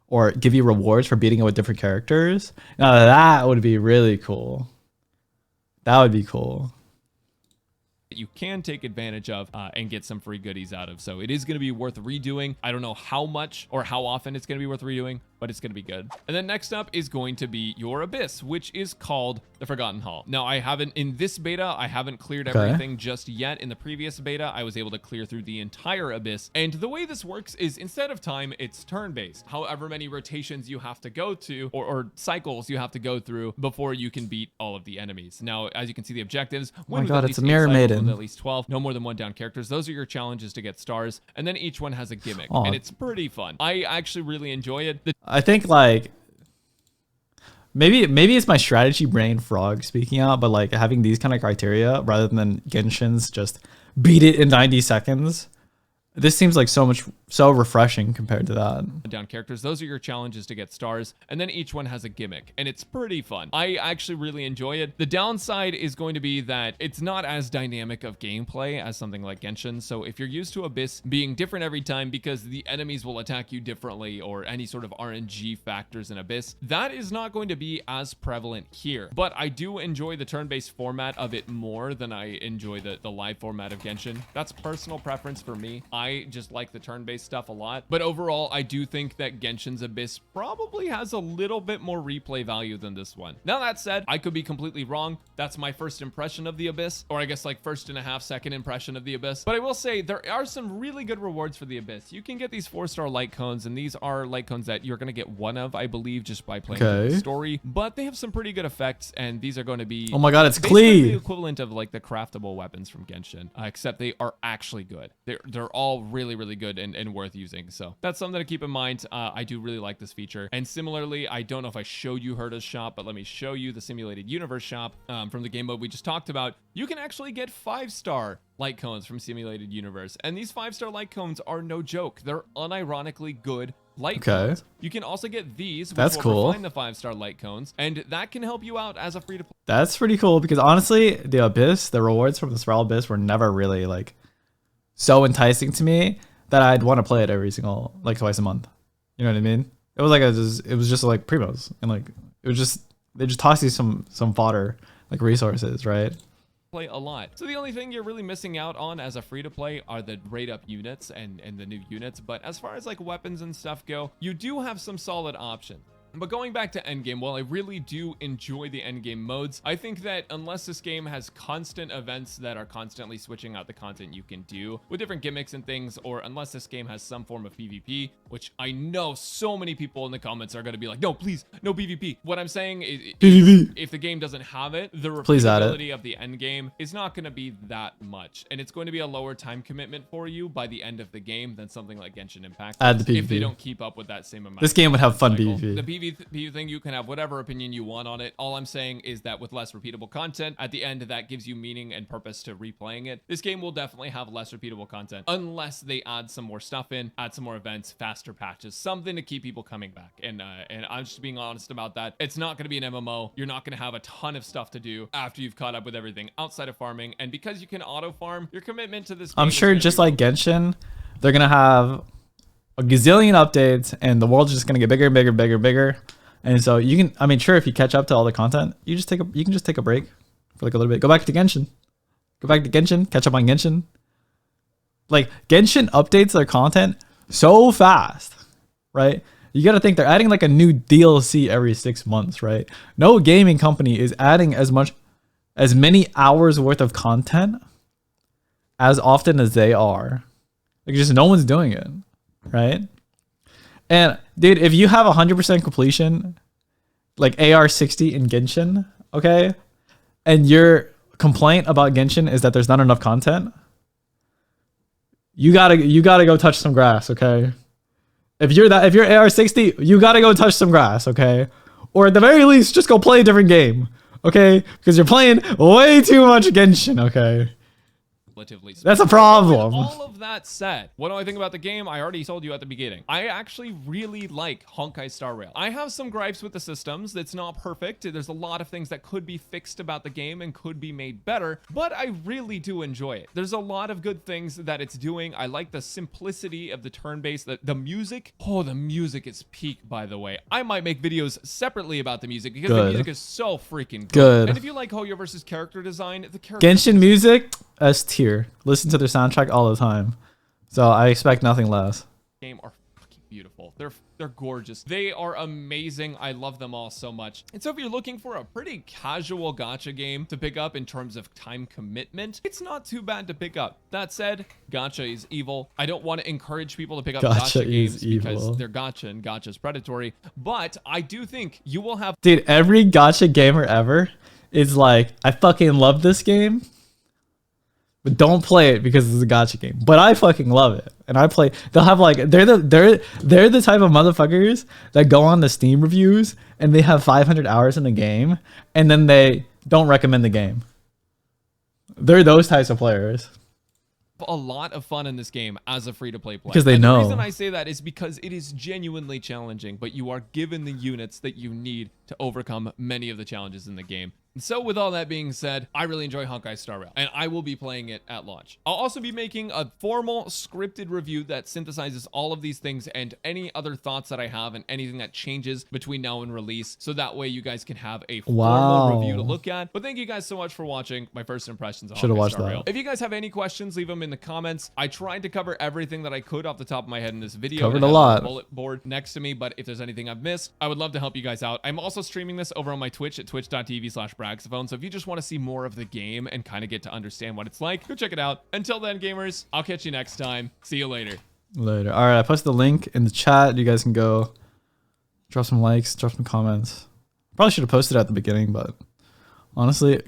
or give you rewards for beating it with different characters, now that would be really cool. That would be cool. You can take advantage of and get some free goodies out of. So it is going to be worth redoing. I don't know how much or how often it's going to be worth redoing, but it's going to be good. And then next up is going to be your Abyss, which is called the Forgotten Hall. Now, I haven't, in this beta, I haven't cleared everything just yet. In the previous beta, I was able to clear through the entire Abyss. And the way this works is instead of time, it's turn-based. However many rotations you have to go to or cycles you have to go through before you can beat all of the enemies. Now, as you can see, the objectives, oh my God, it's a mirror maiden. At least 12, no more than 1 down characters. Those are your challenges to get stars, and then each one has a gimmick, and it's pretty fun. I actually really enjoy it. I think like maybe it's my strategy brain frog speaking out, but like having these kind of criteria rather than Genshin's just beat it in 90 seconds. This seems like so refreshing compared to that. Down characters, those are your challenges to get stars, and then each one has a gimmick, and it's pretty fun. I actually really enjoy it. The downside is going to be that it's not as dynamic of gameplay as something like Genshin, so if you're used to Abyss being different every time because the enemies will attack you differently or any sort of RNG factors in Abyss, that is not going to be as prevalent here. But I do enjoy the turn-based format of it more than I enjoy the live format of Genshin. That's personal preference for me. I just like the turn-based stuff a lot. But overall, I do think that Genshin's Abyss probably has a little bit more replay value than this one. Now that said, I could be completely wrong. That's my first impression of the Abyss, or I guess like first and a half second impression of the Abyss. But I will say there are some really good rewards for the Abyss. You can get these 4-star light cones, and these are light cones that you're going to get one of, I believe, just by playing the story. But they have some pretty good effects, and these are going to be, oh my god, it's basically clean, the equivalent of like the craftable weapons from Genshin, except they are actually good. They're all really good and worth using. So that's something to keep in mind. I do really like this feature. And similarly, I don't know if I showed you Herta's shop, but let me show you the simulated universe shop from the game mode we just talked about. You can actually get 5-star light cones from simulated universe, and these 5-star light cones are no joke. They're unironically good light cones. You can also get these, which that's will cool, refine the 5-star light cones, and that can help you out as a free-to-play. That's pretty cool, because honestly, the Abyss, the rewards from the Spiral Abyss were never really like so enticing to me that I'd want to play it every single, like, twice a month. You know what I mean? It was like it was just like primos, and like it was just, they just toss you some fodder, like resources, right? Play a lot. So the only thing you're really missing out on as a free-to-play are the rate-up units and the new units. But as far as like weapons and stuff go, you do have some solid options. But going back to endgame, while I really do enjoy the endgame modes, I think that unless this game has constant events that are constantly switching out the content you can do with different gimmicks and things, or unless this game has some form of PvP, which I know so many people in the comments are going to be like, no, please, no PvP. What I'm saying is, if the game doesn't have it, the repeatability of the endgame is not going to be that much. And it's going to be a lower time commitment for you by the end of the game than something like Genshin Impact. Add the PvP. If they don't keep up with that same amount. This game would have fun cycle. PvP. The PvP thing, you can have whatever opinion you want on it. All I'm saying is that with less repeatable content, at the end, that gives you meaning and purpose to replaying it. This game will definitely have less repeatable content unless they add some more stuff in, add some more events, faster patches, something to keep people coming back. And I'm just being honest about that. It's not going to be an MMO. You're not going to have a ton of stuff to do after you've caught up with everything outside of farming. And because you can auto farm, your commitment to this game, I'm sure just like Genshin, they're going to have a gazillion updates, and the world's just gonna get bigger and bigger, bigger, bigger. And so you can, I mean, sure, if you catch up to all the content, you can just take a break for like a little bit. Go back to Genshin. Catch up on Genshin. Like, Genshin updates their content so fast, right? You got to think they're adding like a new DLC every 6 months, right? No gaming company is adding as many hours worth of content as often as they are. Like, just no one's doing it, right? And dude, if you have 100% completion, like AR60 in Genshin, okay, and your complaint about Genshin is that there's not enough content, you gotta go touch some grass, okay? If you're AR60, you gotta go touch some grass, okay? Or at the very least, just go play a different game, okay? Because you're playing way too much Genshin, okay? That's a problem. With all of that said, what do I think about the game? I already told you at the beginning. I actually really like Honkai Star Rail. I have some gripes with the systems. It's not perfect. There's a lot of things that could be fixed about the game and could be made better, but I really do enjoy it. There's a lot of good things that it's doing. I like the simplicity of the turn-based, the music. Oh, the music is peak, by the way. I might make videos separately about the music because the music is so freaking good. And if you like Hoyo versus character design, the character Genshin music, S tier. Listen to their soundtrack all the time, so I expect nothing less. Game are fucking beautiful. They're gorgeous. They are amazing. I love them all so much. And so if you're looking for a pretty casual gacha game to pick up in terms of time commitment, it's not too bad to pick up. That said, gacha is evil. I don't want to encourage people to pick up gacha games because they're gacha and gacha's predatory, but I do think you will have— Dude, every gacha gamer ever is like, I fucking love this game, but don't play it because it's a gacha game. But I fucking love it, and I play. They'll have like they're the type of motherfuckers that go on the Steam reviews and they have 500 hours in the game, and then they don't recommend the game. They're those types of players. a lot of fun in this game as a free-to-play player. Because they and know. The reason I say that is because it is genuinely challenging, but you are given the units that you need to overcome many of the challenges in the game. And so with all that being said, I really enjoy Honkai Star Rail, and I will be playing it at launch. I'll also be making a formal scripted review that synthesizes all of these things and any other thoughts that I have and anything that changes between now and release, so that way you guys can have a formal review to look at. But thank you guys so much for watching my first impressions of Honkai Star Rail. If you guys have any questions, leave them in the comments. I tried to cover everything that I could off the top of my head in this video. Covered a lot. Bullet board next to me, but if there's anything I've missed, I would love to help you guys out. I'm also streaming this over on my Twitch at twitch.tv/Braxophone. So if you just want to see more of the game and kind of get to understand what it's like, go check it out. Until then, gamers, I'll catch you next time. See you later. Later. All right, I posted the link in the chat. You guys can go drop some likes, drop some comments. Probably should have posted it at the beginning, but honestly,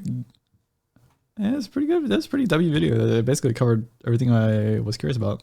it's pretty good. That's a pretty W video. It basically covered everything I was curious about.